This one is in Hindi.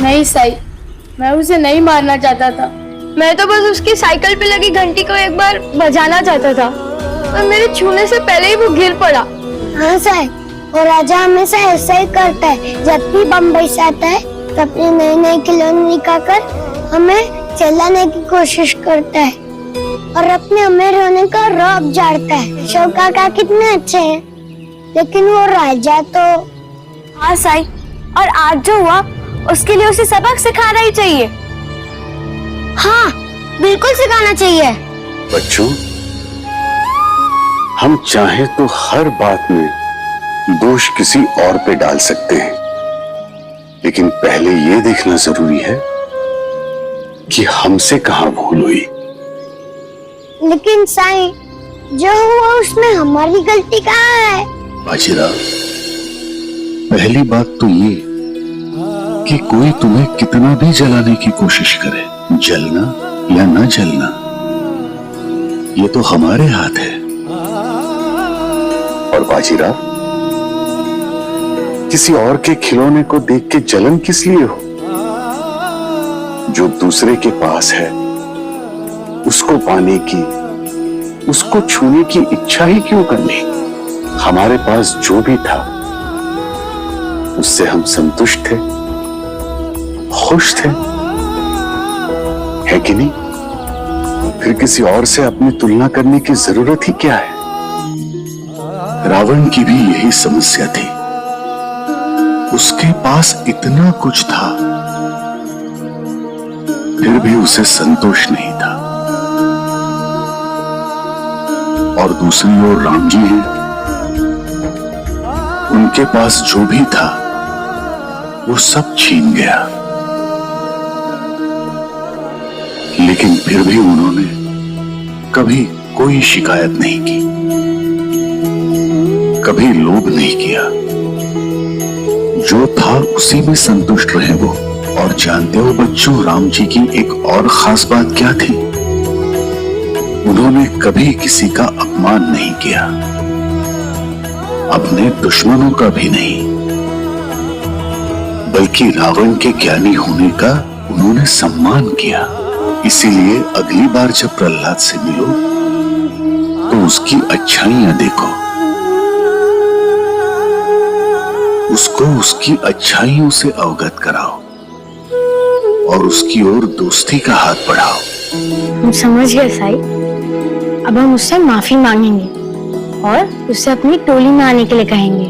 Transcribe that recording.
नहीं साई, मैं उसे नहीं मारना चाहता था। मैं तो बस उसकी साइकिल पे लगी घंटी को एक बार बजाना चाहता था, पर मेरे छूने से पहले ही वो गिर पड़ा। हाँ साई, और राजा हमेशा ऐसा ही करता है। जब भी बम्बई से आता है तो अपने नए नए खिलौने निकालकर हमें चलाने की कोशिश करता है और अपने अमीर होने का रौब झाड़ता है। अशोक काका कितने अच्छे हैं, लेकिन वो राजा तो। हाँ साई, और आज जो हुआ उसके लिए उसे सबक सिखाना ही चाहिए। हाँ, बिल्कुल सिखाना चाहिए। बच्चों, हम चाहे तो हर बात में दोष किसी और पे डाल सकते हैं, लेकिन पहले ये देखना जरूरी है कि हमसे कहां भूल हुई। लेकिन साईं, जो हुआ उसमें हमारी गलती कहाँ है? बाजीराव, पहली बात तो ये कि कोई तुम्हें कितना भी जलाने की कोशिश करे, जलना या न जलना ये तो हमारे हाथ है। और बाजीराव, किसी और के खिलौने को देख के जलन किस लिए हो? जो दूसरे के पास है उसको पाने की, उसको छूने की इच्छा ही क्यों करनी? हमारे पास जो भी था उससे हम संतुष्ट थे, खुश थे, है कि नहीं? फिर किसी और से अपनी तुलना करने की जरूरत ही क्या है? रावण की भी यही समस्या थी। उसके पास इतना कुछ था, फिर भी उसे संतोष नहीं था। और दूसरी ओर राम जी हैं, उनके पास जो भी था वो सब छीन गया, लेकिन फिर भी उन्होंने कभी कोई शिकायत नहीं की, कभी लोभ नहीं किया। जो था उसी में संतुष्ट रहे वो। और जानते हो बच्चों, राम जी की एक और खास बात क्या थी? उन्होंने कभी किसी का अपमान नहीं किया, अपने दुश्मनों का भी नहीं, बल्कि रावण के ज्ञानी होने का उन्होंने सम्मान किया। इसीलिए अगली बार जब प्रहलाद से मिलो तो उसकी अच्छाइयां देखो, उसको उसकी अच्छाइयों से अवगत कराओ और उसकी ओर दोस्ती का हाथ बढ़ाओ। हम समझ गए साई। अब हम उससे माफी मांगेंगे और उससे अपनी टोली में आने के लिए कहेंगे।